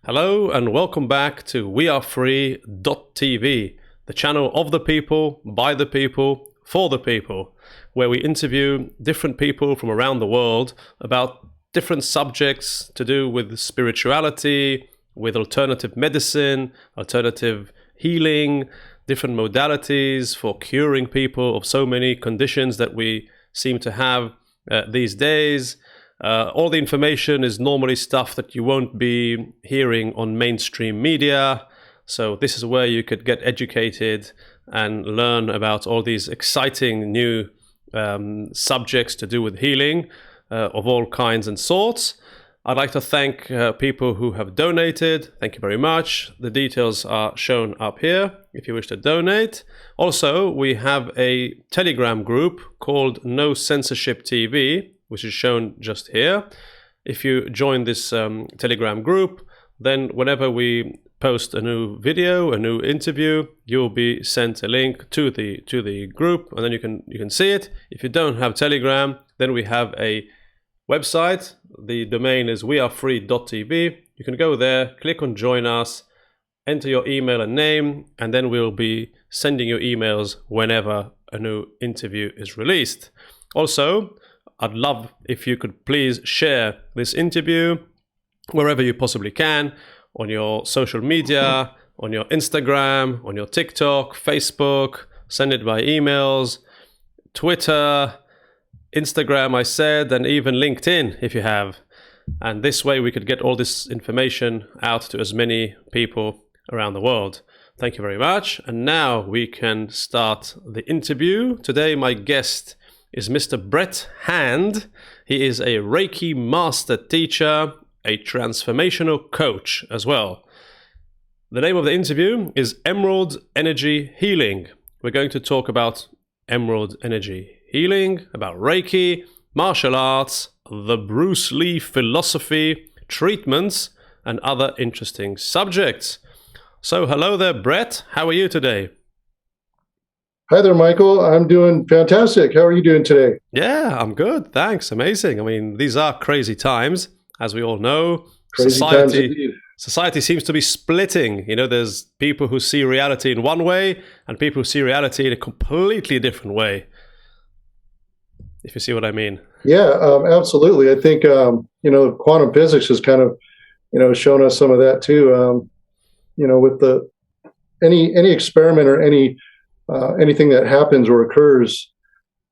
Hello and welcome back to wearefree.tv, the channel of the people, by the people, for the people, where we interview different people from around the world about different subjects to do with spirituality, with alternative medicine, alternative healing, different modalities for curing people of so many conditions that we seem to have these days. All the information is normally stuff that you won't be hearing on mainstream media. So this is where you could get educated and learn about all these exciting new subjects to do with healing of all kinds and sorts. I'd like to thank people who have donated. Thank you very much. The details are shown up here if you wish to donate. Also, we have a Telegram group called No Censorship TV, which is shown just here. If you join this Telegram group, then whenever we post a new video, a new interview, you'll be sent a link to the group, and then you can see it. If you don't have Telegram, then we have a website. The domain is wearefree.tv. You can go there, click on join us, enter your email and name, and then we'll be sending you emails whenever a new interview is released. Also, I'd love if you could please share this interview wherever you possibly can, on your social media, on your Instagram, on your TikTok, Facebook, send it by emails, Twitter, Instagram, I said, and even LinkedIn if you have. And this way we could get all this information out to as many people around the world. Thank you very much. And now we can start the interview. Today my guest is Mr. Brett Hand. He is a Reiki master teacher, a transformational coach as well. The name of the interview is Emerald Energy Healing. We're going to talk about Emerald Energy Healing, about Reiki, martial arts, the Bruce Lee philosophy, treatments, and other interesting subjects. So hello there, Brett. How are you today? Hi there, Michael. I'm doing fantastic. How are you doing today? Yeah, I'm good. Thanks. Amazing. I mean, these are crazy times, as we all know. Crazy times indeed. Society seems to be splitting. You know, there's people who see reality in one way and people who see reality in a completely different way, if you see what I mean. Yeah, absolutely. I think, quantum physics has kind of, shown us some of that too. With any experiment or anything that happens or occurs,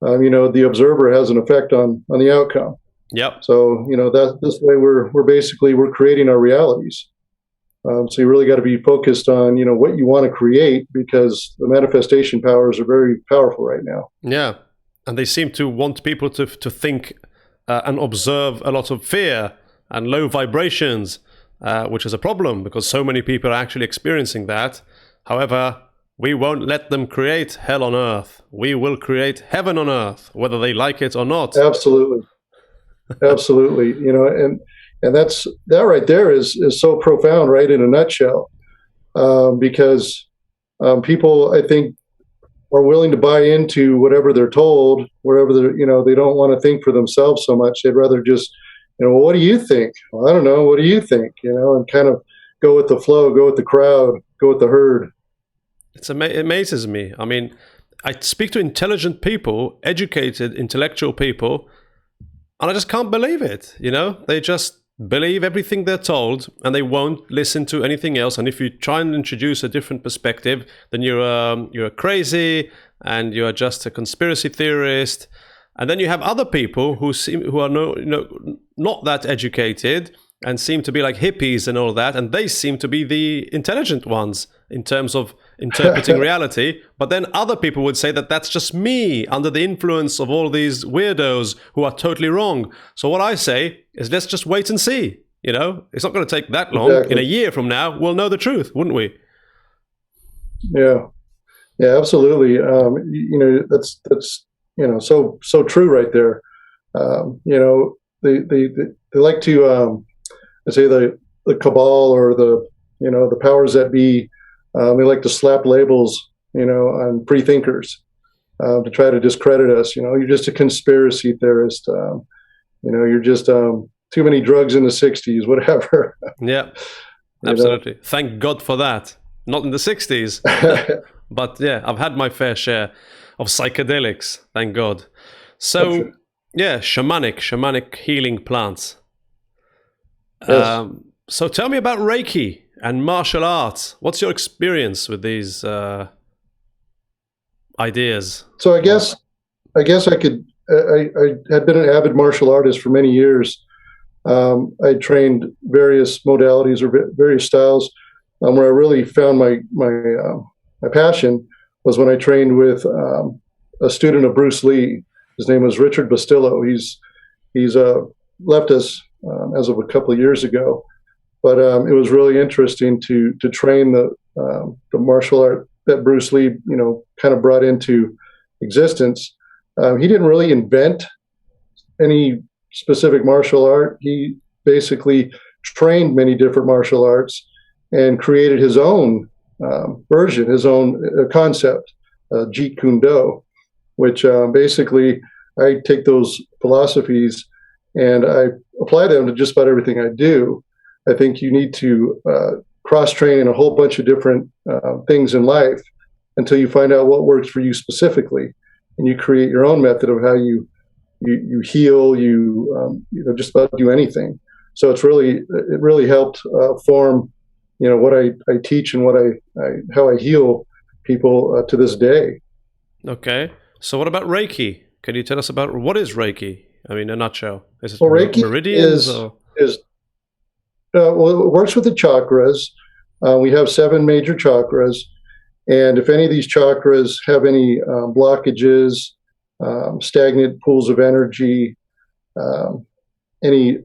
the observer has an effect on the outcome. Yep. So, that this way we're creating our realities. So you really got to be focused on, what you want to create, because the manifestation powers are very powerful right now. Yeah. And they seem to want people to think and observe a lot of fear and low vibrations, which is a problem because so many people are actually experiencing that. However, we won't let them create hell on earth. We will create heaven on earth, whether they like it or not. Absolutely. Absolutely. And that right there is so profound, right, in a nutshell, because people, I think, are willing to buy into whatever they're told, wherever they're, they don't want to think for themselves so much. They'd rather just, well, what do you think? Well, I don't know. What do you think? And kind of go with the flow, go with the crowd, go with the herd. It amazes me. I mean, I speak to intelligent people, educated, intellectual people, and I just can't believe it. They just believe everything they're told and they won't listen to anything else. And if you try and introduce a different perspective, then you're crazy and you're just a conspiracy theorist. And then you have other people who are not that educated and seem to be like hippies and all that, and they seem to be the intelligent ones in terms of interpreting reality. But then other people would say that that's just me under the influence of all these weirdos who are totally wrong. So what I say is, let's just wait and see. It's not going to take that long. Exactly. In a year from now, we'll know the truth, wouldn't we? Yeah, absolutely. That's so true right there. They like to say the cabal or the powers that be. They like to slap labels, on free thinkers to try to discredit us. You're just a conspiracy theorist. You're just too many drugs in the 60s, whatever. Yeah. Absolutely. Thank God for that. Not in the 60s, but yeah, I've had my fair share of psychedelics, thank God. So, yeah, shamanic healing plants. Yes. So tell me about Reiki and martial arts. What's your experience with these ideas? So I guess I could. I had been an avid martial artist for many years. I trained various modalities or various styles. Where I really found my passion was when I trained with a student of Bruce Lee. His name was Richard Bastillo. He's left us as of a couple of years ago, but it was really interesting to train the martial art that Bruce Lee kind of brought into existence. He didn't really invent any specific martial art. He basically trained many different martial arts and created his own version, his own concept, Jeet Kune Do, which basically I take those philosophies and I apply them to just about everything I do. I think you need to cross-train in a whole bunch of different things in life until you find out what works for you specifically, and you create your own method of how you heal, just about do anything. So it really helped form, what I teach and how I heal people to this day. Okay. So what about Reiki? Can you tell us about what is Reiki? I mean, in a nutshell. Is it Reiki meridians? Well, it works with the chakras. We have 7 major chakras, and if any of these chakras have any blockages, stagnant pools of energy, any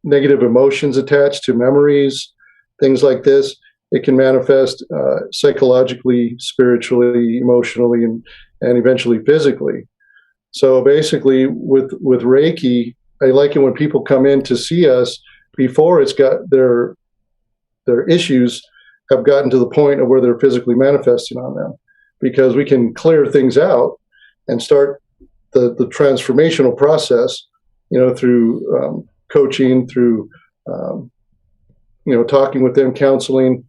negative emotions attached to memories, things like this, it can manifest psychologically, spiritually, emotionally, and eventually physically. So basically, with Reiki, I like it when people come in to see us before it's got their issues have gotten to the point of where they're physically manifesting on them, because we can clear things out and start the transformational process, through coaching, through talking with them, counseling,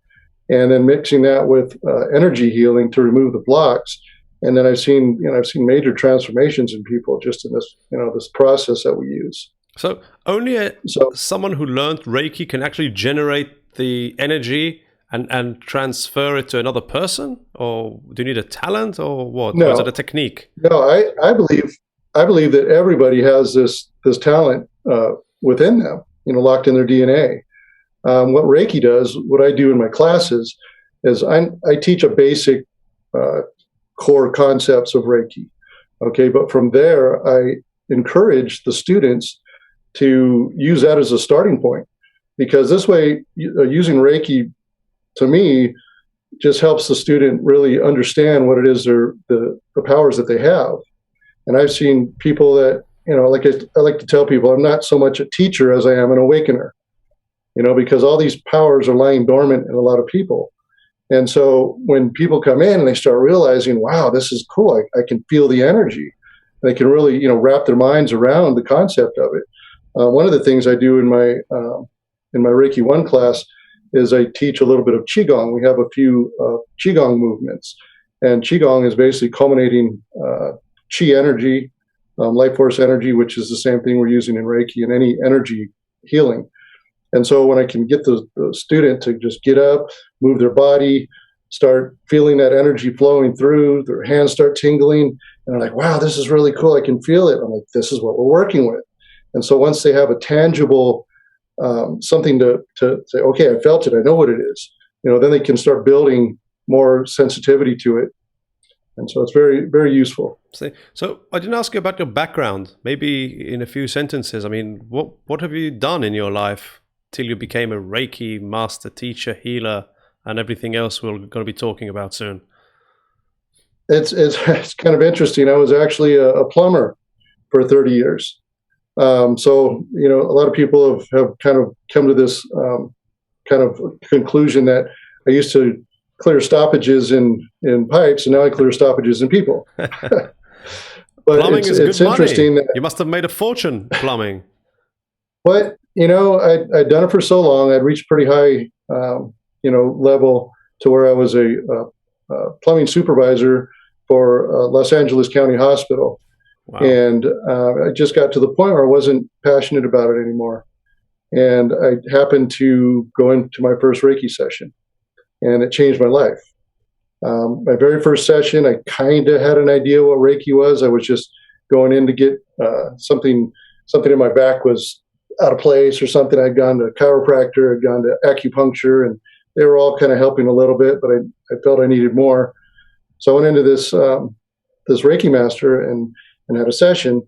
and then mixing that with energy healing to remove the blocks. And then I've seen major transformations in people just in this this process that we use. So only someone who learned Reiki can actually generate the energy and transfer it to another person, or do you need a talent, or what? No, or is it a technique? No, I believe that everybody has this talent within them, locked in their DNA. What Reiki does, what I do in my classes, is I teach a basic core concepts of Reiki. Okay, but from there, I encourage the students to use that as a starting point, because this way, using Reiki, to me, just helps the student really understand what it is the powers that they have. And I've seen people that, like I like to tell people, I'm not so much a teacher as I am an awakener, because all these powers are lying dormant in a lot of people. And so when people come in and they start realizing, wow, this is cool, I can feel the energy, they can really, wrap their minds around the concept of it. One of the things I do in my Reiki 1 class is I teach a little bit of Qigong. We have a few Qigong movements, and Qigong is basically culminating Qi energy, life force energy, which is the same thing we're using in Reiki and any energy healing. And so when I can get the student to just get up, move their body, start feeling that energy flowing through, their hands start tingling, and they're like, wow, this is really cool, I can feel it. I'm like, this is what we're working with. And so once they have a tangible something to say, okay, I felt it, I know what it is, then they can start building more sensitivity to it. And so it's very, very useful. So I didn't ask you about your background. Maybe in a few sentences. I mean, what have you done in your life till you became a Reiki master, teacher, healer, and everything else we're going to be talking about soon? It's kind of interesting. I was actually a plumber for 30 years. So, a lot of people have kind of come to this kind of conclusion that I used to clear stoppages in pipes, and now I clear stoppages in people. But plumbing is good money. Interesting that, you must have made a fortune plumbing. But, I'd done it for so long, I'd reached pretty high level to where I was a plumbing supervisor for Los Angeles County Hospital. Wow. And I just got to the point where I wasn't passionate about it anymore. And I happened to go into my first Reiki session, and it changed my life. My very first session, I kind of had an idea what Reiki was. I was just going in to get something in my back was out of place or something. I'd gone to a chiropractor, I'd gone to acupuncture, and they were all kind of helping a little bit, but I felt I needed more. So I went into this Reiki master and had a session,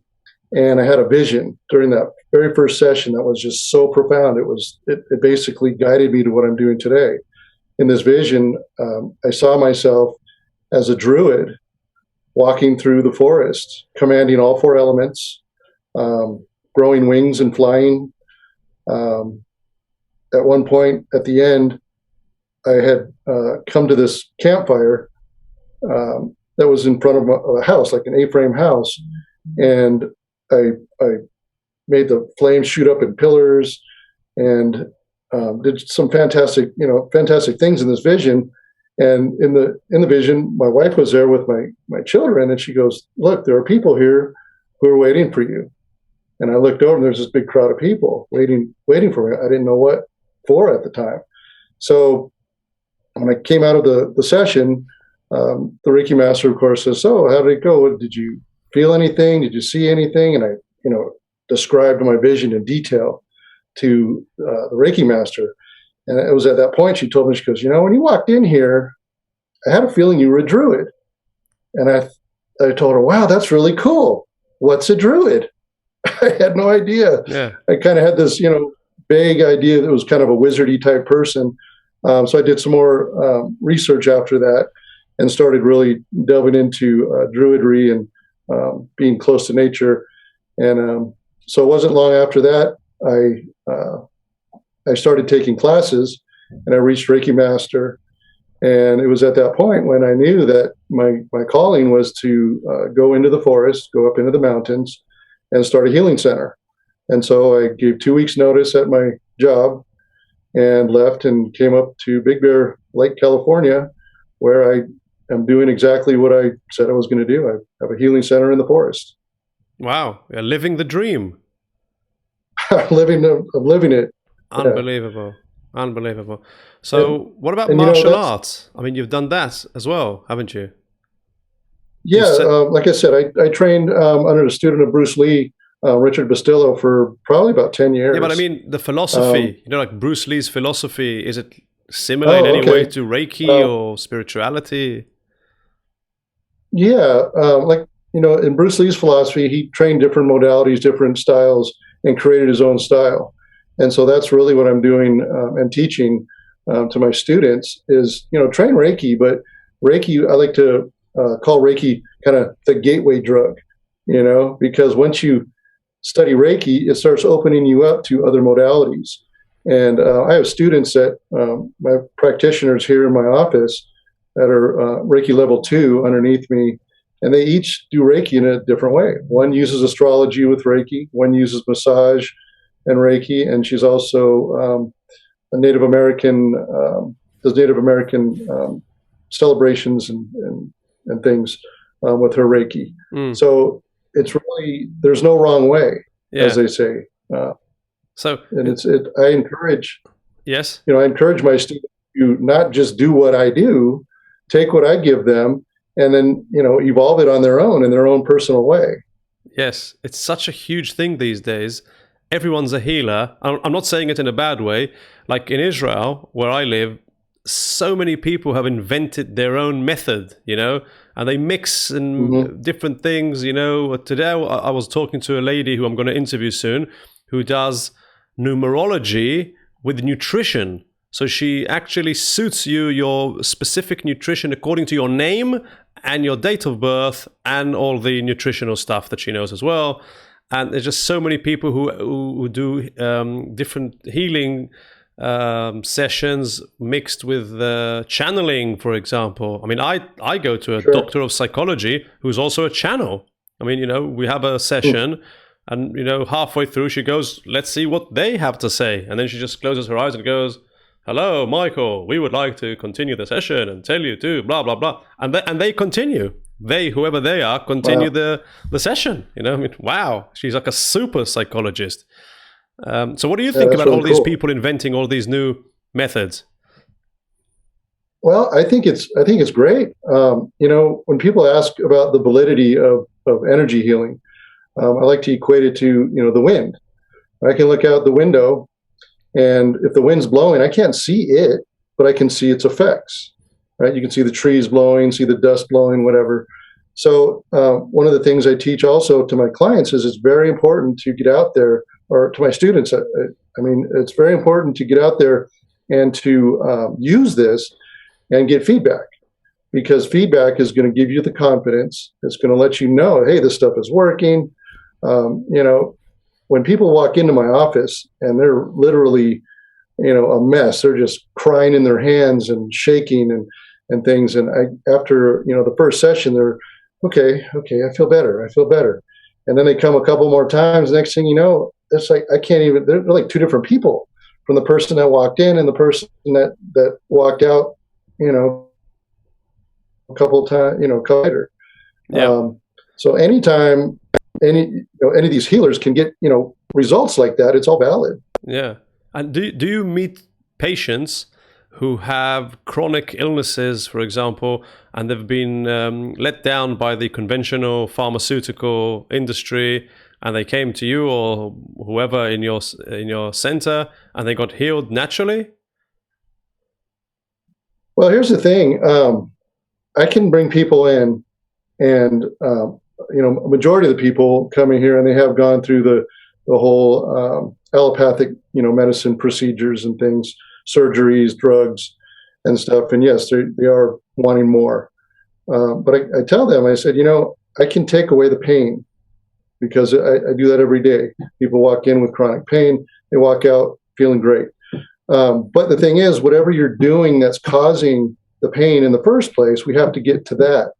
and I had a vision during that very first session that was just so profound. It basically guided me to what I'm doing today. In this vision, I saw myself as a druid walking through the forest, commanding all four elements, growing wings and flying. At one point, at the end, I had come to this campfire that was in front of a house, like an A-frame house, and I made the flames shoot up in pillars, and did some fantastic things in this vision. And in the vision, my wife was there with my children, and she goes, "Look, there are people here who are waiting for you." And I looked over, and there's this big crowd of people waiting for me. I didn't know what for at the time. So when I came out of the session, the Reiki master, of course, says, "So how did it go? Did you feel anything? Did you see anything?" And I, described my vision in detail to the Reiki master. And it was at that point she told me, she goes, "When you walked in here, I had a feeling you were a druid." And I told her, "Wow, that's really cool. What's a druid?" I had no idea. Yeah. I kind of had this, vague idea that it was kind of a wizardy type person. So I did some more research after that and started really delving into druidry and being close to nature. And so it wasn't long after that I started taking classes, and I reached Reiki Master. And it was at that point when I knew that my calling was to go into the forest, go up into the mountains, and start a healing center. And so I gave 2 weeks notice at my job and left and came up to Big Bear Lake, California, where I am doing exactly what I said I was going to do. I have a healing center in the forest. Wow, you're living the dream. I'm living it. Unbelievable. Yeah. Unbelievable. So what about martial arts? I mean, you've done that as well, haven't you? Yeah, like I said, I trained under the student of Bruce Lee, Richard Bastillo, for probably about 10 years. Yeah, but I mean, the philosophy, like Bruce Lee's philosophy, is it similar in any way to Reiki or spirituality? Yeah, in Bruce Lee's philosophy, he trained different modalities, different styles, and created his own style. And so that's really what I'm doing and teaching to my students is, train Reiki, but Reiki, I like to call Reiki kind of the gateway drug, because once you study Reiki, it starts opening you up to other modalities. And I have students my practitioners here in my office that are Reiki level 2 underneath me, and they each do Reiki in a different way. One uses astrology with Reiki, one uses massage and Reiki, and she's also a Native American, does Native American celebrations and things with her Reiki. So it's really, there's no wrong way, as they say. I encourage, yes, I encourage my students to not just do what I do, take what I give them, and then, evolve it on their own in their own personal way. Yes, it's such a huge thing these days. Everyone's a healer. I'm not saying it in a bad way. Like in Israel, where I live, so many people have invented their own method, and they mix different things, Today I was talking to a lady who I'm going to interview soon, who does numerology with nutrition. So she actually suits your specific nutrition according to your name and your date of birth and all the nutritional stuff that she knows as well. And there's just so many people who do different healing sessions mixed with channeling, for example. I mean, I go to a doctor of psychology who's also a channel. I mean, we have a session and, halfway through she goes, "Let's see what they have to say." And then she just closes her eyes and goes, hello, Michael, we would like to continue the session and tell you to blah, blah, blah. And they continue. They, whoever they are, continue Wow. the session. I mean, wow, she's like a super psychologist. So what do you Yeah, think that's about really all these cool. people inventing all these new methods? Well, I think it's great. When people ask about the validity of energy healing, I like to equate it to the wind. I can look out the window, and if the wind's blowing, I can't see it, but I can see its effects. Right? You can see the trees blowing, see the dust blowing, whatever. So one of the things I teach also to my clients is it's very important to get out there, or to my students. I mean, it's very important to get out there and to use this and get feedback, because feedback is going to give you the confidence. It's going to let you know, hey, this stuff is working. You know, when people walk into my office and they're literally, a mess, they're just crying in their hands and shaking and things. And after, the first session, they're okay, I feel better. I feel better. And then they come a couple more times. Next thing you know, it's like, I can't even, they're like two different people, from the person that walked in and the person that walked out, you know, a couple of times, later. Yeah, So anytime any of these healers can get results like that, it's all valid. yeah. And do you meet patients who have chronic illnesses, for example, and they've been let down by the conventional pharmaceutical industry, and they came to you or whoever in your center, and they got healed naturally? Well, here's the thing. I can bring people in, and a majority of the people coming here, and they have gone through the whole allopathic medicine procedures and things, surgeries, drugs, and stuff. And yes, they are wanting more. But I tell them, I said, I can take away the pain, because I do that every day. People walk in with chronic pain, they walk out feeling great. But the thing is, whatever you're doing that's causing the pain in the first place, we have to get to that.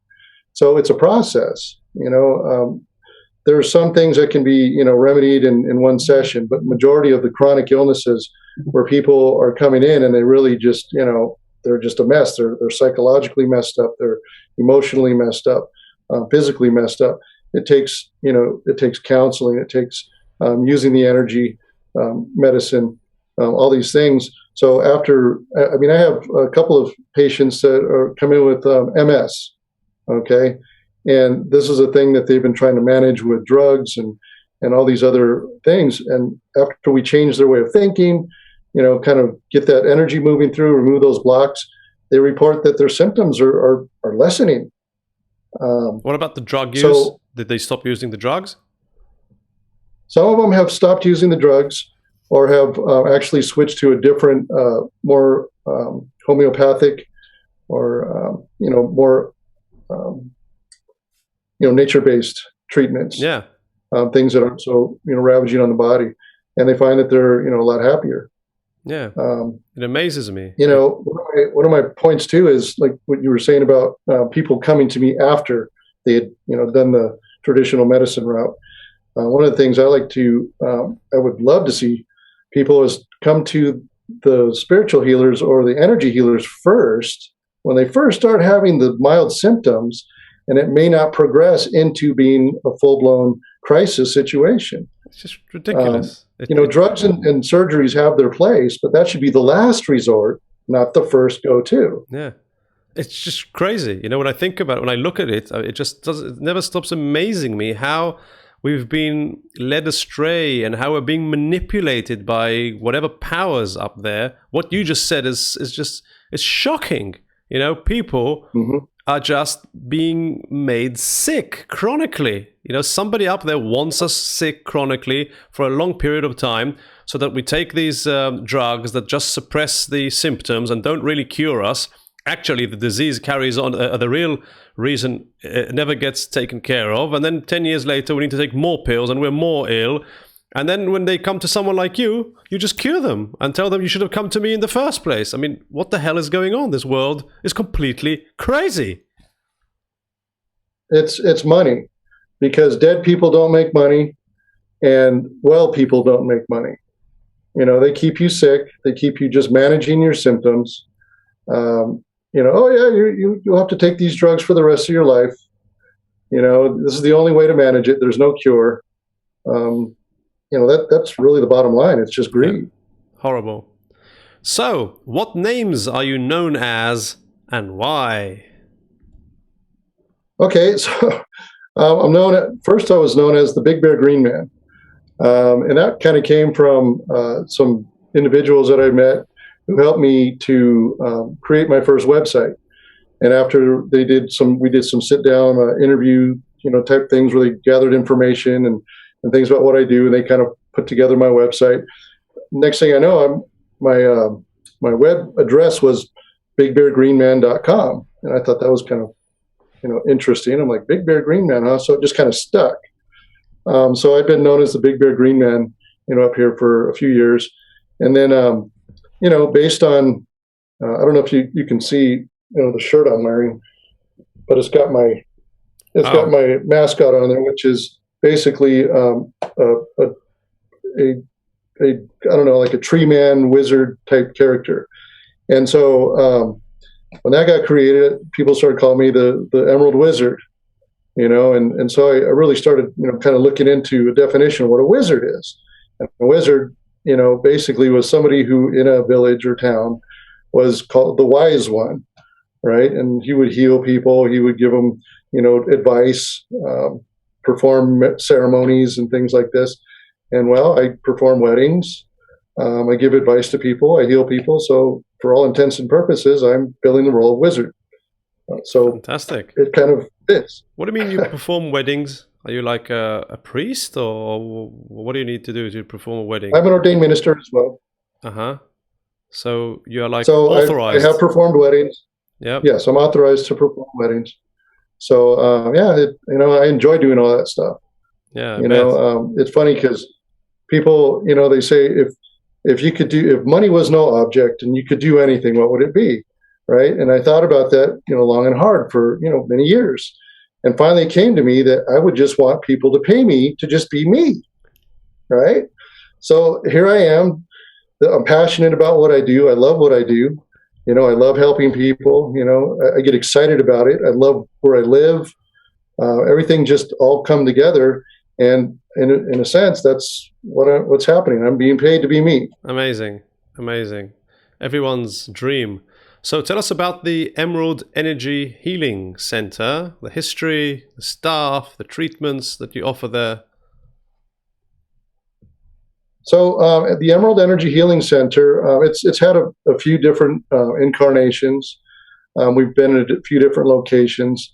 So it's a process. There are some things that can be remedied in one session, but majority of the chronic illnesses where people are coming in and they really just they're just a mess. They're psychologically messed up. They're emotionally messed up, physically messed up. It takes counseling. It takes using the energy, medicine, all these things. So after, I mean, I have a couple of patients that are coming with MS. Okay, and this is a thing that they've been trying to manage with drugs and all these other things. And after we change their way of thinking, kind of get that energy moving through, remove those blocks, they report that their symptoms are lessening. What about the drug use? So Did they stop using the drugs? some of them have stopped using the drugs, or have actually switched to a different, more homeopathic, or more nature-based treatments, Yeah, things that aren't so ravaging on the body, and they find that they're a lot happier. yeah. Um, It amazes me. one of my points too is like what you were saying about people coming to me after they had done the traditional medicine route. One of the things I would love to see people is come to the spiritual healers or the energy healers first, when they first start having the mild symptoms, and it may not progress into being a full-blown crisis situation. It's just ridiculous. Drugs and surgeries have their place, but that should be the last resort, not the first go-to. Yeah. It's just crazy. When I think about it, when I look at it, it never stops amazing me how we've been led astray and how we're being manipulated by whatever powers up there. What you just said is just, it's shocking. People Mm-hmm. are just being made sick chronically. Somebody up there wants us sick chronically for a long period of time, so that we take these drugs that just suppress the symptoms and don't really cure us. Actually, the disease carries on. The real reason it never gets taken care of. And then 10 years later, we need to take more pills and we're more ill. And then when they come to someone like you just cure them and tell them you should have come to me in the first place. I mean, what the hell is going on? This world is completely crazy. It's money, because dead people don't make money, and well people don't make money. They keep you sick. They keep you just managing your symptoms. Oh yeah, you'll have to take these drugs for the rest of your life. This is the only way to manage it. There's no cure. That's really the bottom line. It's just greed. Yeah. Horrible. So, what names are you known as and why? Okay, so first I was known as the Big Bear Green Man. And that kind of came from some individuals that I met who helped me to create my first website. And after we did some sit down interview, type things where they gathered information and things about what I do, and they kind of put together my website. Next thing I know, my web address was bigbeargreenman.com, and I thought that was kind of interesting. I'm like, Big Bear Green Man, huh? So it just kind of stuck. So I've been known as the Big Bear Green Man, up here for a few years. And then, based on, I don't know if you can see, the shirt I'm wearing, but it's got my mascot on there, which is basically a I don't know, like a tree man wizard type character. And so when that got created, people started calling me the Emerald Wizard. And so I really started, kind of looking into a definition of what a wizard is. And a wizard, basically was somebody who in a village or town was called the wise one, right? And he would heal people. He would give them, advice, perform ceremonies and things like this. And I perform weddings. I give advice to people. I heal people. So for all intents and purposes, I'm filling the role of wizard. So fantastic. It kind of fits. What do you mean you perform weddings? Are you like a priest, or what do you need to do to perform a wedding? I'm an ordained minister as well. So you're like authorized. I have performed weddings. Yeah. Yes, I'm authorized to perform weddings. So I enjoy doing all that stuff. Yeah. It's funny because people, they say if money was no object and you could do anything, what would it be? Right. And I thought about that, long and hard for, many years. And finally it came to me that I would just want people to pay me to just be me. Right. So here I am. I'm passionate about what I do. I love what I do. I love helping people. I get excited about it. I love where I live. Everything just all come together. And in a sense, that's what's happening. I'm being paid to be me. Amazing. Everyone's dream. So tell us about the Emerald Energy Healing Center, the history, the staff, the treatments that you offer there. So at the Emerald Energy Healing Center, it's had a few different incarnations. We've been at a few different locations.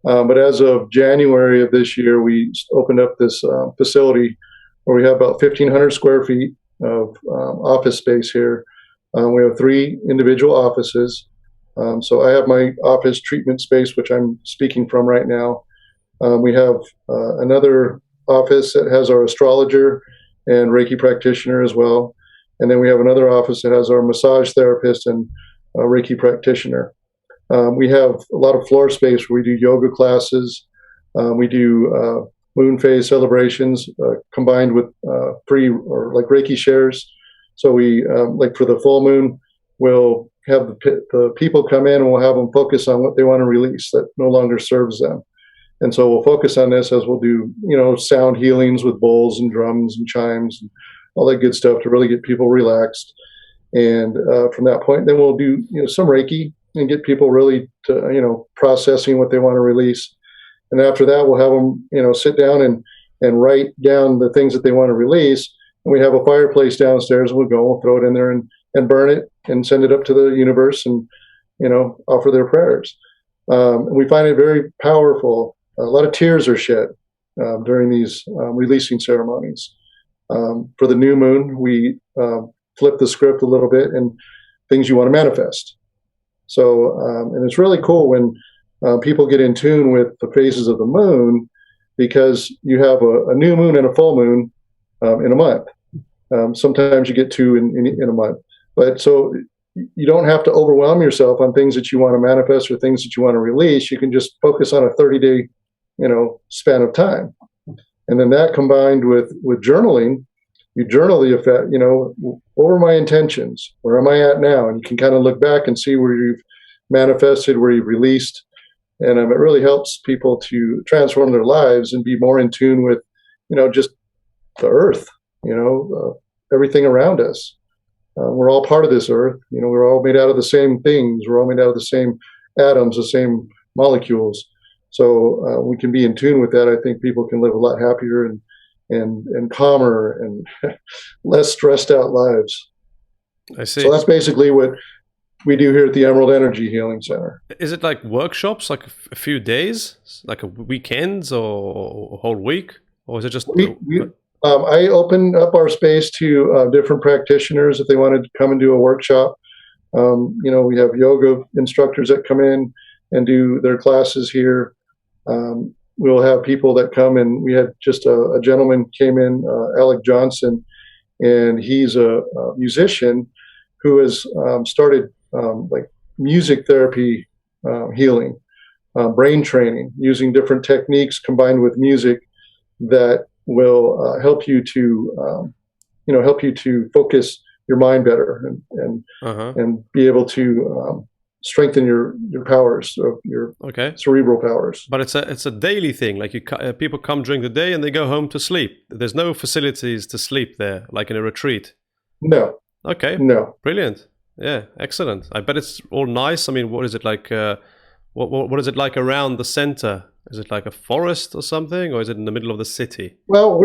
But as of January of this year, we opened up this facility where we have about 1,500 square feet of office space here. We have 3 individual offices. So I have my office treatment space, which I'm speaking from right now. We have another office that has our astrologer and Reiki practitioner as well. And then we have another office that has our massage therapist and Reiki practitioner. We have a lot of floor space where we do yoga classes. We do moon phase celebrations combined with free or like Reiki shares. So we, like for the full moon, we'll have the people come in and we'll have them focus on what they want to release that no longer serves them. And so we'll focus on this as we'll do, sound healings with bowls and drums and chimes and all that good stuff to really get people relaxed. And from that point, then we'll do, some Reiki and get people really to, processing what they want to release. And after that, we'll have them, sit down and write down the things that they want to release. And we have a fireplace downstairs, and we'll throw it in there and burn it and send it up to the universe and, offer their prayers. And we find it very powerful. A lot of tears are shed during these releasing ceremonies. For the new moon, we flip the script a little bit and things you want to manifest. So, and it's really cool when people get in tune with the phases of the moon, because you have a new moon and a full moon in a month. Sometimes you get 2 in a month. But so you don't have to overwhelm yourself on things that you want to manifest or things that you want to release. You can just focus on a 30-day, span of time. And then that combined with journaling, you journal the effect. What were my intentions? Where am I at now? And you can kind of look back and see where you've manifested, where you've released, and it really helps people to transform their lives and be more in tune with, just the earth. Everything around us. We're all part of this earth. We're all made out of the same things. We're all made out of the same atoms, the same molecules. So we can be in tune with that. I think people can live a lot happier and calmer and less stressed out lives. I see. So that's basically what we do here at the Emerald Energy Healing Center. Is it like workshops, like a few days, like a weekends or a whole week? Or is it just... I open up our space to different practitioners if they wanted to come and do a workshop. We have yoga instructors that come in and do their classes here. We'll have people that come, and we had just a gentleman came in, Alec Johnson, and he's a musician who has started like music therapy healing, brain training, using different techniques combined with music that will help you to focus your mind better and be able to strengthen your powers, of your cerebral powers. But it's a daily thing. Like people come during the day and they go home to sleep. There's no facilities to sleep there, like in a retreat. No. Okay. No. Brilliant. Yeah. Excellent. I bet it's all nice. I mean, what is it like? What is it like around the center? Is it like a forest or something, or is it in the middle of the city? Well,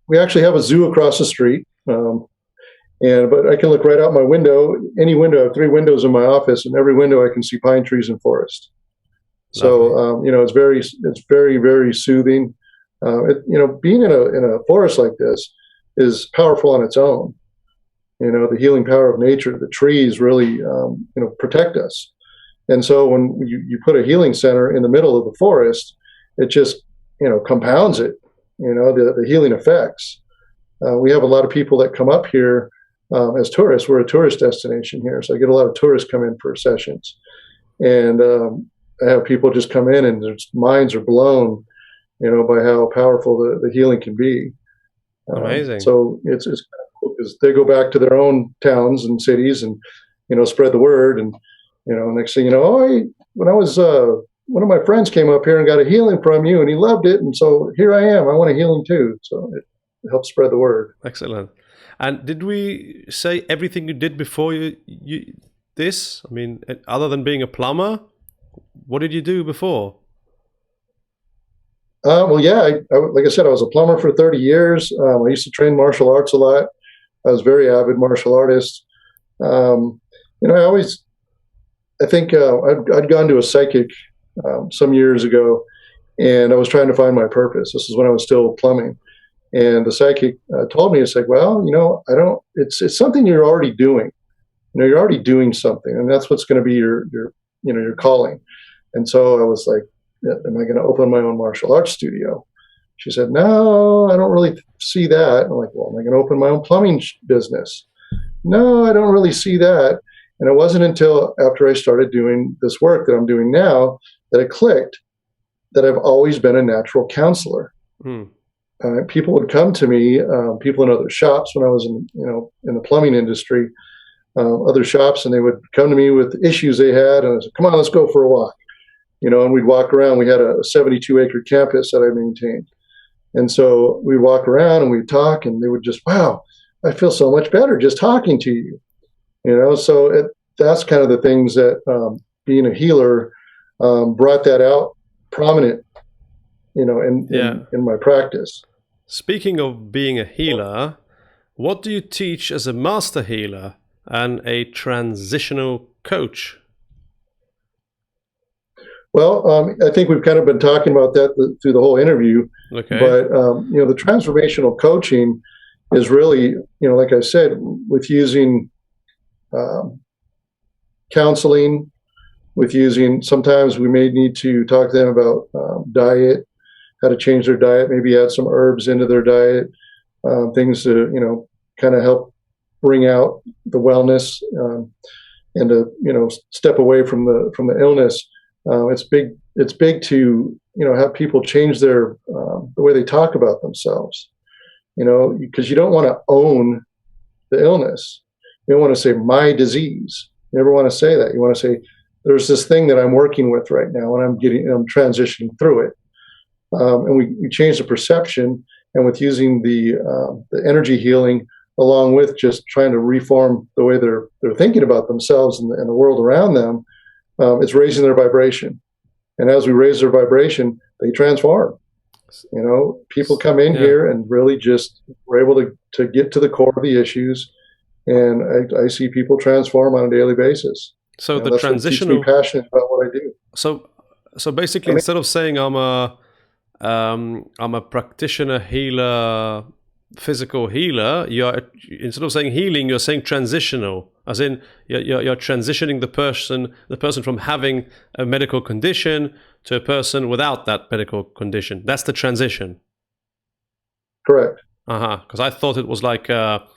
we actually have a zoo across the street, but I can look right out my window. Any window, I have 3 windows in my office, and every window I can see pine trees and forest. So it's very, very soothing. Being in a forest like this is powerful on its own. The healing power of nature, the trees really protect us. And so when you put a healing center in the middle of the forest, it just, compounds it, the healing effects. We have a lot of people that come up here as tourists. We're a tourist destination here. So I get a lot of tourists come in for sessions. And I have people just come in and their minds are blown, by how powerful the healing can be. Amazing. So it's kind of cool because they go back to their own towns and cities and, spread the word. And next thing you know, when I was, one of my friends came up here and got a healing from you and he loved it. And so here I am. I want a healing too. So it helps spread the word. Excellent. And did we say everything you did before this? I mean, other than being a plumber, what did you do before? Well, yeah, like I said, I was a plumber for 30 years. I used to train martial arts a lot. I was a very avid martial artist. I think I'd gone to a psychic some years ago, and I was trying to find my purpose. This is when I was still plumbing, and the psychic told me, it's like, well, it's something you're already doing. You're already doing something, and that's what's going to be your calling. And so I was like, am I going to open my own martial arts studio? She said, no, I don't really see that. I'm like, well, am I going to open my own plumbing business? No, I don't really see that. And it wasn't until after I started doing this work that I'm doing now that it clicked that I've always been a natural counselor. People would come to me, people in other shops when I was in the plumbing industry, other shops, and they would come to me with issues they had, and I said, come on, let's go for a walk. And we'd walk around. We had a 72-acre campus that I maintained. And so we'd walk around and we'd talk, and they would just, wow, I feel so much better just talking to you. So that's kind of the things that being a healer brought that out prominent, in my practice. Speaking of being a healer, what do you teach as a master healer and a transitional coach? Well, I think we've kind of been talking about that through the whole interview. Okay. But, the transformational coaching is really, like I said, with using counseling, sometimes we may need to talk to them about diet, how to change their diet, maybe add some herbs into their diet, things to, kind of help bring out the wellness and to, step away from the illness. It's big to, have people change their, the way they talk about themselves. because you don't want to own the illness. You don't want to say my disease. You never want to say that. You want to say there's this thing that I'm working with right now, and I'm transitioning through it. And we change the perception, and with using the energy healing, along with just trying to reform the way they're thinking about themselves and the world around them, it's raising their vibration. And as we raise their vibration, they transform. People come in here and really just were able to get to the core of the issues, and I see people transform on a daily basis. So the that's transitional. what keeps me passionate about what I do. So basically, instead of saying I'm a practitioner, healer, physical healer, instead of saying healing, you're saying transitional, as in you're transitioning the person from having a medical condition to a person without that medical condition. That's the transition. Correct. Because I thought it was like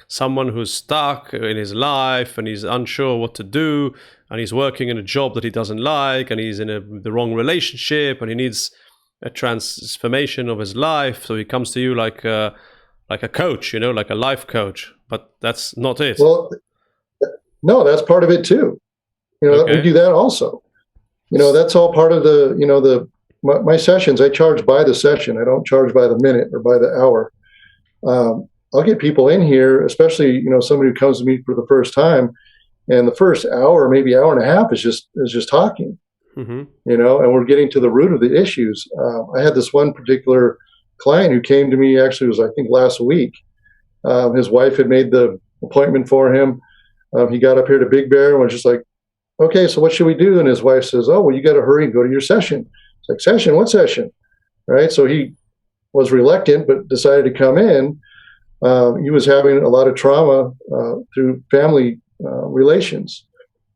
someone who's stuck in his life and he's unsure what to do, and he's working in a job that he doesn't like, and he's in the wrong relationship, and he needs a transformation of his life. So he comes to you like a coach, like a life coach. But that's not it. Well, no, that's part of it too. We do that also. That's all part of my sessions. I charge by the session. I don't charge by the minute or by the hour. I'll get people in here, especially somebody who comes to me for the first time, and the first hour, maybe hour and a half, is just talking. Mm-hmm. And we're getting to the root of the issues. I had this one particular client who came to me, actually it was, I think, last week. His wife had made the appointment for him. He got up here to Big Bear and was just like, okay, so what should we do? And his wife says, oh, well, you got to hurry and go to your session. It's like, session? What session? Right? So he was reluctant, but decided to come in. He was having a lot of trauma through family relations.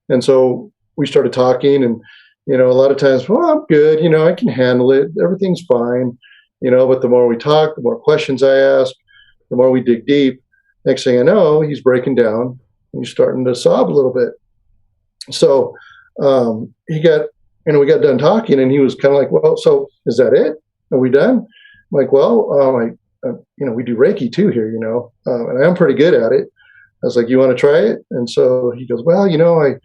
And so we started talking, and a lot of times, well, I'm good, I can handle it. Everything's fine, but the more we talk, the more questions I ask, the more we dig deep. Next thing I know, he's breaking down and he's starting to sob a little bit. So we got done talking, and he was kind of like, well, so is that it? Are we done? I'm like, well, we do Reiki too here, and I'm pretty good at it. I was like, you want to try it? And so he goes, well, I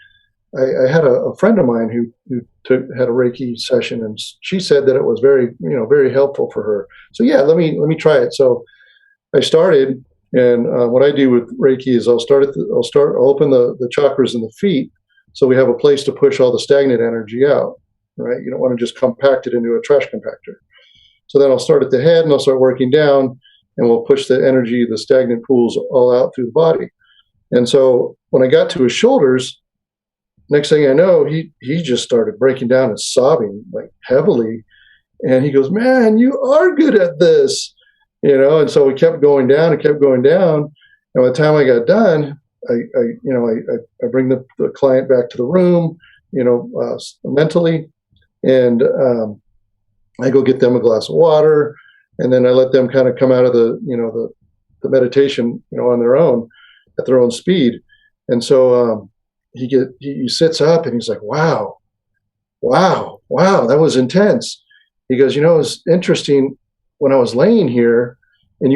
had a friend of mine who had a Reiki session, and she said that it was very, very helpful for her. So yeah, let me try it. So I started, and what I do with Reiki is I'll open the chakras in the feet, so we have a place to push all the stagnant energy out. Right? You don't want to just compact it into a trash compactor. So then I'll start at the head, and I'll start working down, and we'll push the energy, the stagnant pools, all out through the body. And so when I got to his shoulders, next thing I know, he just started breaking down and sobbing like heavily. And he goes, man, you are good at this, and so we kept going down and kept going down. And by the time I got done, I bring the client back to the room, mentally, and I go get them a glass of water, and then I let them kind of come out of the meditation, on their own, at their own speed. And so he sits up and he's like, wow, that was intense. He goes, it was interesting when I was laying here, and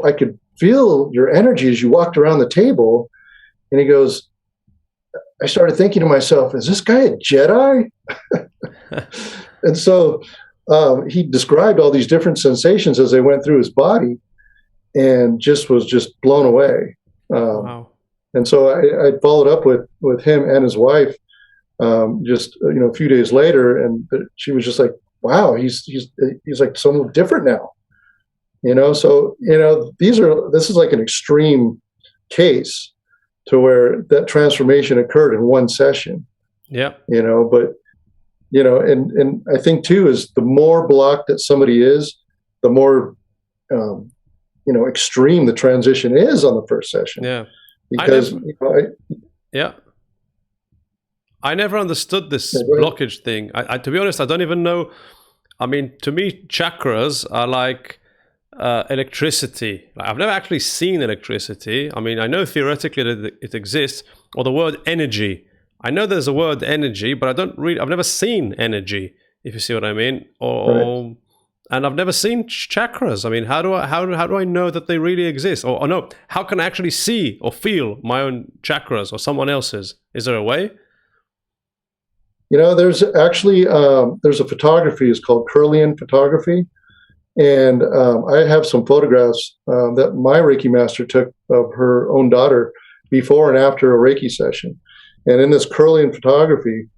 I could feel your energy as you walked around the table. And he goes, I started thinking to myself, is this guy a Jedi? And so he described all these different sensations as they went through his body, and was just blown away. Wow. And so I followed up with him and his wife just a few days later, and she was just like, wow, he's like someone different now. So this is like an extreme case to where that transformation occurred in one session. Yeah. But and I think too is the more blocked that somebody is, the more extreme the transition is on the first session. Yeah. Because I never understood this blockage thing. I to be honest, I don't even know. I mean, to me, chakras are like electricity. I've never actually seen electricity. I mean, I know theoretically that it exists, or the word energy. I know there's a word energy, but I've never seen energy, if you see what I mean. And I've never seen chakras. I mean, how do I know that they really exist? Or no, how can I actually see or feel my own chakras or someone else's? Is there a way? There's actually there's a photography. It's called Kirlian photography, and I have some photographs that my Reiki master took of her own daughter before and after a Reiki session. And in this Kirlian photography,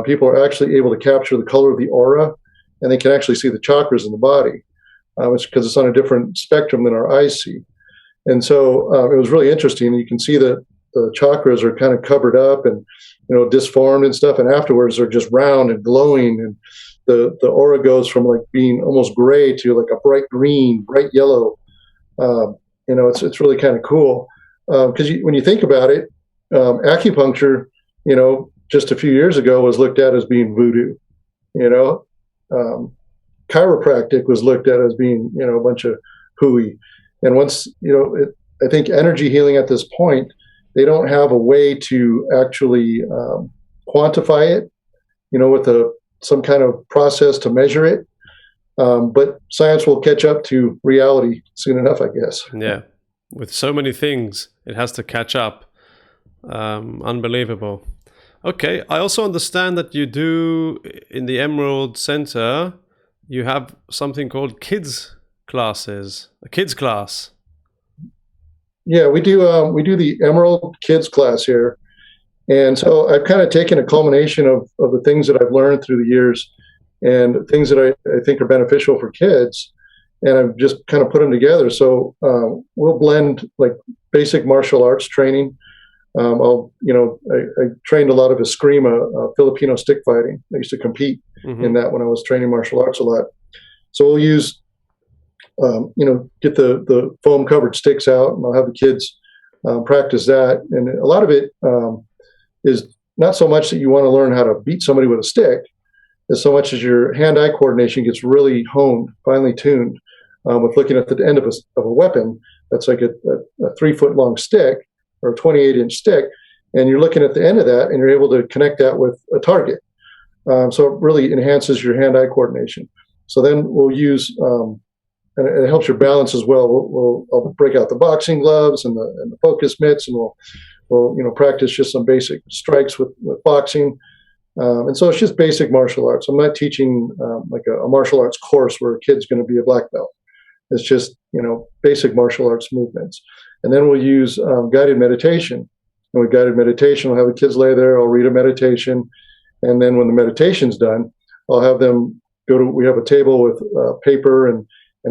people are actually able to capture the color of the aura, and they can actually see the chakras in the body, because it's on a different spectrum than our eyes see. And so it was really interesting. You can see that the chakras are kind of covered up and disformed and stuff, and afterwards they're just round and glowing, and the aura goes from like being almost gray to like a bright green, bright yellow. It's really kind of cool because when you think about it, acupuncture, just a few years ago was looked at as being voodoo. Chiropractic was looked at as being a bunch of hooey. And once I think energy healing at this point, they don't have a way to actually quantify it, with some kind of process to measure it. But science will catch up to reality soon enough, I guess. Yeah. With so many things, it has to catch up. Unbelievable. Okay. I also understand that you do in the Emerald Center, you have something called kids classes, a kids class. Yeah, we do the Emerald Kids class here. And so I've kind of taken a culmination of the things that I've learned through the years and things that I think are beneficial for kids. And I've just kind of put them together. So we'll blend like basic martial arts training. I trained a lot of Eskrima, Filipino stick fighting. I used to compete in that when I was training martial arts a lot. So we'll use get the foam covered sticks out, and I'll have the kids practice that. And a lot of it is not so much that you want to learn how to beat somebody with a stick, as so much as your hand-eye coordination gets really honed, finely tuned, with looking at the end of a weapon that's like a 3-foot long stick or a 28-inch stick, and you're looking at the end of that, and you're able to connect that with a target. So it really enhances your hand-eye coordination. So then we'll use and it helps your balance as well. I'll break out the boxing gloves and the focus mitts, and we'll practice just some basic strikes with boxing. And so it's just basic martial arts. I'm not teaching like a martial arts course where a kid's going to be a black belt. It's just basic martial arts movements. And then we'll use guided meditation. And with guided meditation, we'll have the kids lay there. I'll read a meditation, and then when the meditation's done, I'll have them we have a table with paper and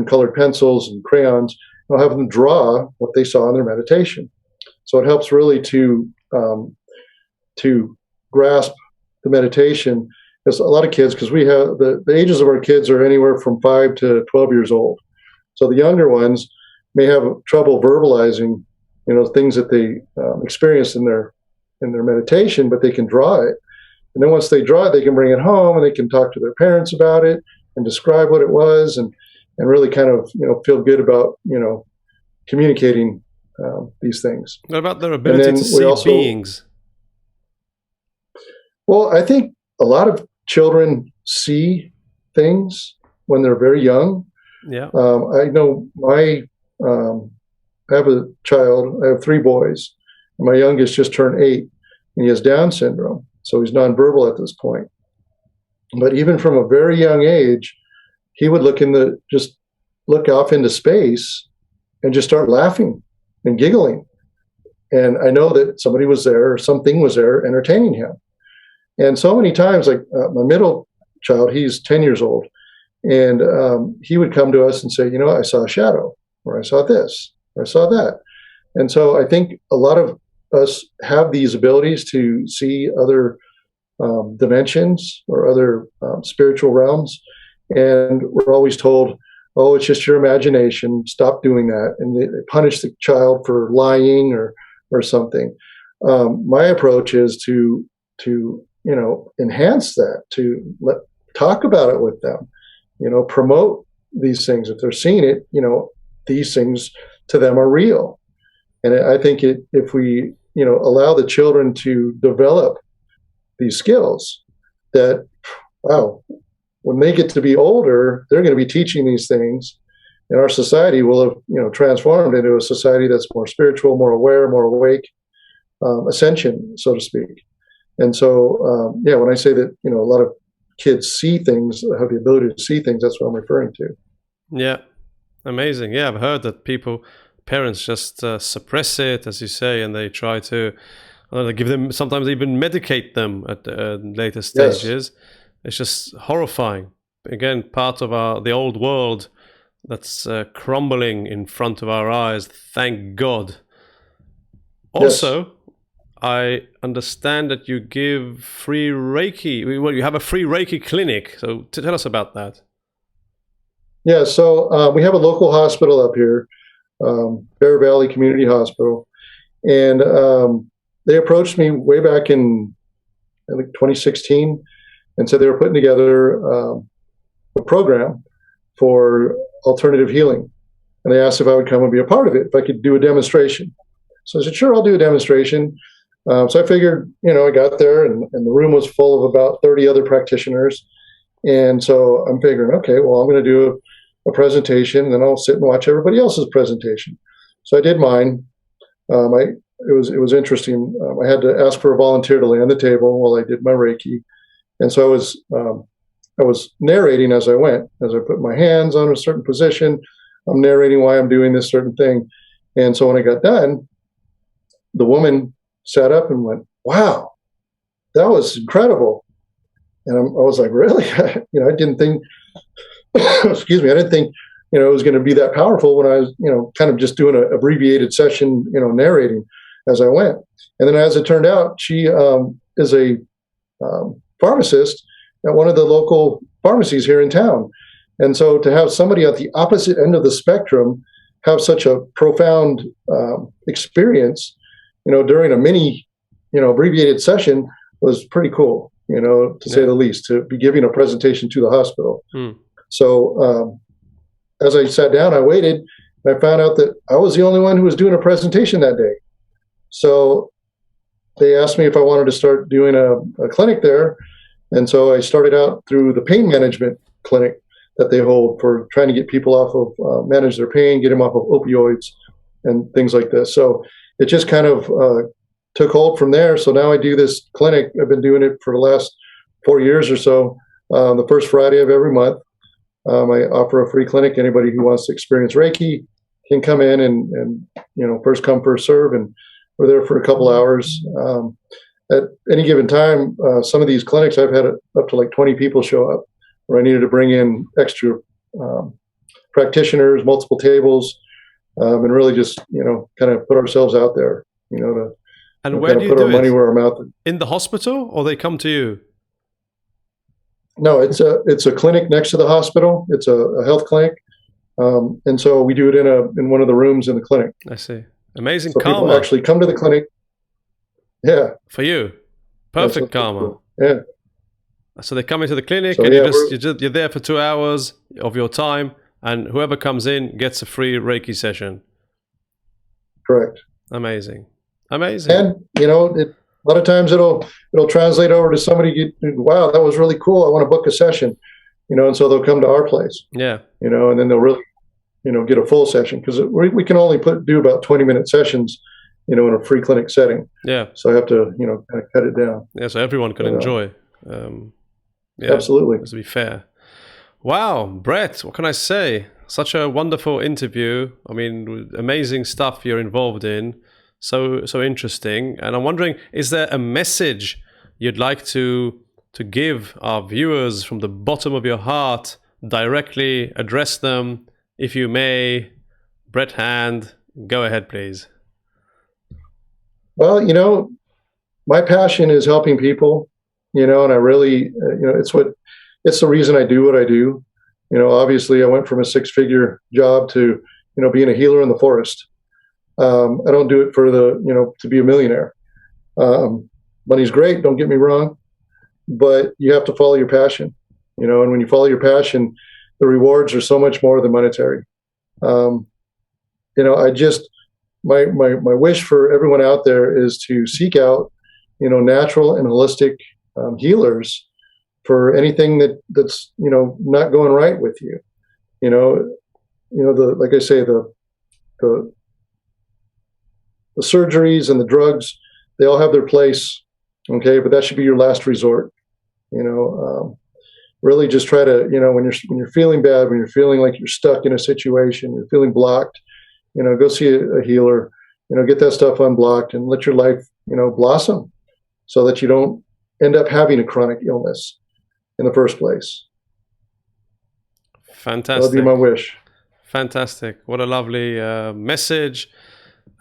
colored pencils and crayons. I'll have them draw what they saw in their meditation. So it helps really to grasp the meditation. Because a lot of kids, because we have the ages of our kids are anywhere from 5 to 12 years old. So the younger ones may have trouble verbalizing, things that they experience in their meditation, but they can draw it. And then once they draw it, they can bring it home and they can talk to their parents about it and describe what it was and really kind of, feel good about, communicating these things. What about their ability to see beings? Well, I think a lot of children see things when they're very young. Yeah. I know I have a child. I have 3 boys. My youngest just turned 8, and he has Down syndrome, so he's nonverbal at this point. But even from a very young age, he would look off into space and just start laughing and giggling. And I know that somebody was there or something was there entertaining him. And so many times, like my middle child, he's 10 years old, and he would come to us and say, I saw a shadow, or I saw this, or I saw that. And so I think a lot of us have these abilities to see other dimensions or other spiritual realms. And we're always told, oh, it's just your imagination. Stop doing that. And they punish the child for lying or something. My approach is to enhance that, to talk about it with them, promote these things. If they're seeing it, these things to them are real. And I think if we, allow the children to develop these skills, that, wow, when they get to be older, they're going to be teaching these things, and our society will have transformed into a society that's more spiritual, more aware, more awake, ascension, so to speak. And so, when I say that a lot of kids see things, have the ability to see things, that's what I'm referring to. Yeah, amazing. Yeah, I've heard that parents just suppress it, as you say, and they try to give them, sometimes even medicate them at later stages. Yes. It's just horrifying. Again, part of the old world that's crumbling in front of our eyes. Thank God. Also, yes. I understand that you give free Reiki. Well, you have a free Reiki clinic. So tell us about that. Yeah, so we have a local hospital up here, Bear Valley Community Hospital, and they approached me way back in, I think, 2016, and said they were putting together a program for alternative healing, and they asked if I would come and be a part of it, if I could do a demonstration. So I said, sure, I'll do a demonstration. So I figured, I got there, and the room was full of about 30 other practitioners, and so I'm figuring, okay, well, I'm going to do a presentation, and then I'll sit and watch everybody else's presentation. So I did mine. It was interesting. I had to ask for a volunteer to lay on the table while I did my Reiki, and so I was narrating as I went. As I put my hands on a certain position, I'm narrating why I'm doing this certain thing. And so when I got done, the woman sat up and went, "Wow, that was incredible." And I was like, "Really?" I didn't think. Excuse me. I didn't think it was going to be that powerful when I was kind of just doing an abbreviated session, narrating as I went. And then as it turned out, she is a pharmacist at one of the local pharmacies here in town. And so to have somebody at the opposite end of the spectrum have such a profound experience, during a mini, abbreviated session was pretty cool, to say the least, to be giving a presentation to the hospital. So as I sat down, I waited, and I found out that I was the only one who was doing a presentation that day. So they asked me if I wanted to start doing a clinic there. And so I started out through the pain management clinic that they hold for trying to get people off of, manage their pain, get them off of opioids and things like this. So it just kind of took hold from there. So now I do this clinic. I've been doing it for the last 4 years or so, the first Friday of every month. I offer a free clinic. Anybody who wants to experience Reiki can come in and first come, first serve. And we're there for a couple hours. At any given time, some of these clinics, I've had up to like 20 people show up where I needed to bring in extra practitioners, multiple tables, and really just, kind of put ourselves out there, to and where do you put do our money where our mouth is. In the hospital, or they come to you? No, it's a clinic next to the hospital. It's a health clinic, and so we do it in one of the rooms in the clinic. I see. Amazing so karma. People actually come to the clinic. Yeah. For you, perfect karma. Cool. Yeah. So they come into the clinic, and you're there for 2 hours of your time, and whoever comes in gets a free Reiki session. Correct. Amazing. And a lot of times it'll translate over to somebody. Wow, that was really cool. I want to book a session, and so they'll come to our place. Yeah. And then they'll really, get a full session, because we can only do about 20-minute sessions, in a free clinic setting. Yeah. So I have to, kind of cut it down. Yeah. So everyone can enjoy. Yeah. Absolutely. To be fair. Wow, Brett, what can I say? Such a wonderful interview. I mean, amazing stuff you're involved in. So interesting. And I'm wondering, is there a message you'd like to give our viewers from the bottom of your heart? Directly address them, if you may. Brett Hand, go ahead, please. Well, my passion is helping people, and I really, it's the reason I do what I do. Obviously I went from a 6-figure job to, being a healer in the forest. I don't do it for to be a millionaire. Money's great, don't get me wrong, but you have to follow your passion, and when you follow your passion, the rewards are so much more than monetary. My wish for everyone out there is to seek out, natural and holistic healers for anything that's not going right with you. Like I say, the surgeries and the drugs, they all have their place, okay, but that should be your last resort. Really just try to, when you're feeling bad, when you're feeling like you're stuck in a situation, you're feeling blocked, go see a healer, get that stuff unblocked and let your life, blossom, so that you don't end up having a chronic illness in the first place. Fantastic. That'll be my wish. Fantastic. What a lovely message.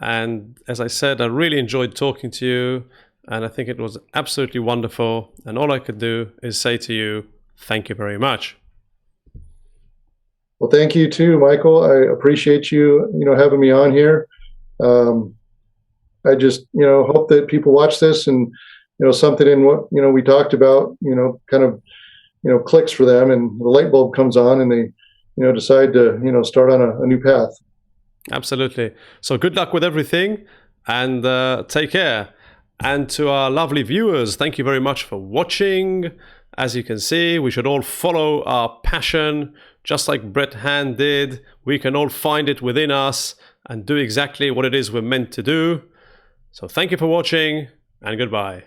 And as I said, I really enjoyed talking to you, and I think it was absolutely wonderful. And all I could do is say to you, thank you very much. Well, thank you too, Michael. I appreciate you, having me on here. I just, hope that people watch this and, something in what, we talked about, kind of, clicks for them, and the light bulb comes on and they, decide to, start on a new path. Absolutely. So good luck with everything, and take care. And to our lovely viewers, thank you very much for watching. As you can see, we should all follow our passion, just like Brett Hand did. We can all find it within us and do exactly what it is we're meant to do. So thank you for watching, and goodbye.